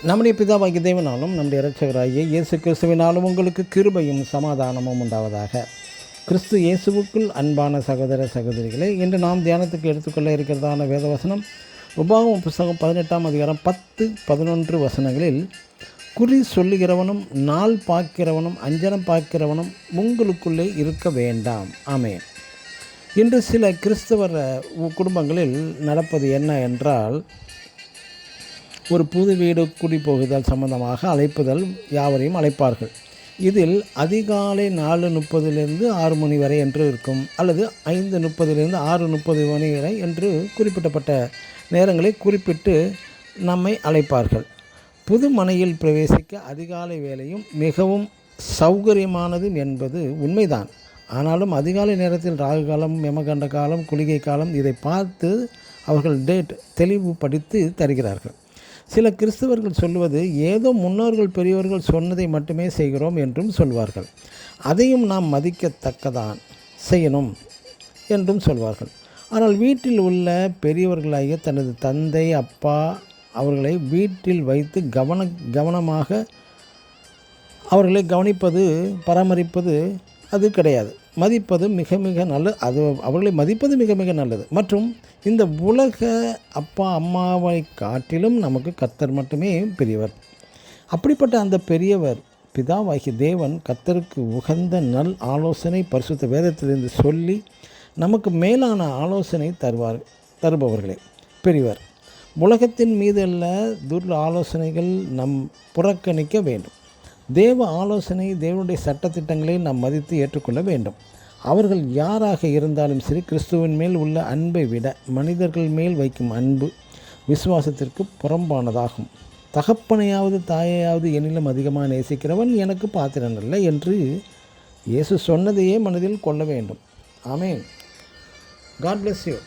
நம்முடைய பிதாவாகிய தேவனாலும் நம்முடைய இரட்சகராகிய இயேசு கிறிஸ்துவினாலும் உங்களுக்கு கிருபையும் சமாதானமும் உண்டாவதாக. கிறிஸ்து இயேசுவுக்குள் அன்பான சகோதர சகோதரிகளே, இன்று நாம் தியானத்துக்கு எடுத்துக்கொள்ள இருக்கிறதான வேதவசனம் உபாகமம் புஸ்தகம் 18ஆம் அதிகாரம் 10-11 வசனங்களில், குறி சொல்லுகிறவனும் நாள் பார்க்கிறவனும் அஞ்சனம் பார்க்கிறவனும் உங்களுக்குள்ளே இருக்க வேண்டாம். ஆமென். இன்று சில கிறிஸ்தவ குடும்பங்களில் நடப்பது என்ன என்றால், ஒரு புது வீடு குடிபோகுதல் சம்பந்தமாக அழைப்புதல் யாவரையும் அழைப்பார்கள். இதில் அதிகாலை 4:30 6 மணி வரை என்று இருக்கும், அல்லது 5:30 6:30 மணி வரை என்று குறிப்பிட்டப்பட்ட நேரங்களை குறிப்பிட்டு நம்மை அழைப்பார்கள். புது மனையில் பிரவேசிக்க அதிகாலை வேலையும் மிகவும் சௌகரியமானது என்பது உண்மைதான். ஆனாலும் அதிகாலை நேரத்தில் ராகு காலம், யமகண்ட காலம், குளிகை காலம் இதை பார்த்து அவர்கள் டேட் தெளிவுபடுத்தி தருகிறார்கள். சில கிறிஸ்தவர்கள் சொல்வது, ஏதோ முன்னோர்கள் பெரியவர்கள் சொன்னதை மட்டுமே செய்கிறோம் என்றும் சொல்வார்கள். அதையும் நாம் மதிக்கத்தக்கதான் செய்யணும் என்றும் சொல்வார்கள். ஆனால் வீட்டில் உள்ள பெரியவர்களாகிய தனது தந்தை, அப்பா அவர்களை வீட்டில் வைத்து கவனமாக அவர்களை கவனிப்பது, பராமரிப்பது அது கிடையாது. மதிப்பது மிக மிக நல்லது. அவர்களை மதிப்பது மிக மிக நல்லது. மற்றும் இந்த உலக அப்பா அம்மாவை காட்டிலும் நமக்கு கர்த்தர் மட்டுமே பெரியவர். அப்படிப்பட்ட அந்த பெரியவர் பிதாவாகிய தேவன் கர்த்தருக்கு உகந்த நல் ஆலோசனை பரிசுத்த வேதத்திலிருந்து சொல்லி நமக்கு மேலான ஆலோசனை தருபவர்களே பெரியவர். உலகத்தின் மீதல்ல துர் ஆலோசனைகள் நம் புறக்கணிக்க வேண்டும். தேவ ஆலோசனை, தேவனுடைய சட்டத்திட்டங்களை நாம் மதித்து ஏற்றுக்கொள்ள வேண்டும். அவர்கள் யாராக இருந்தாலும் சரி, கிறிஸ்துவின் மேல் உள்ள அன்பை விட மனிதர்கள் மேல் வைக்கும் அன்பு விசுவாசத்திற்கு புறம்பானதாகும். தகப்பனையாவது தாயையாவது என்னிலும் அதிகமாக நேசிக்கிறவன் எனக்கு பாத்திரன் அல்ல என்று இயேசு சொன்னதையே மனதில் கொள்ள வேண்டும். ஆமென். God bless you.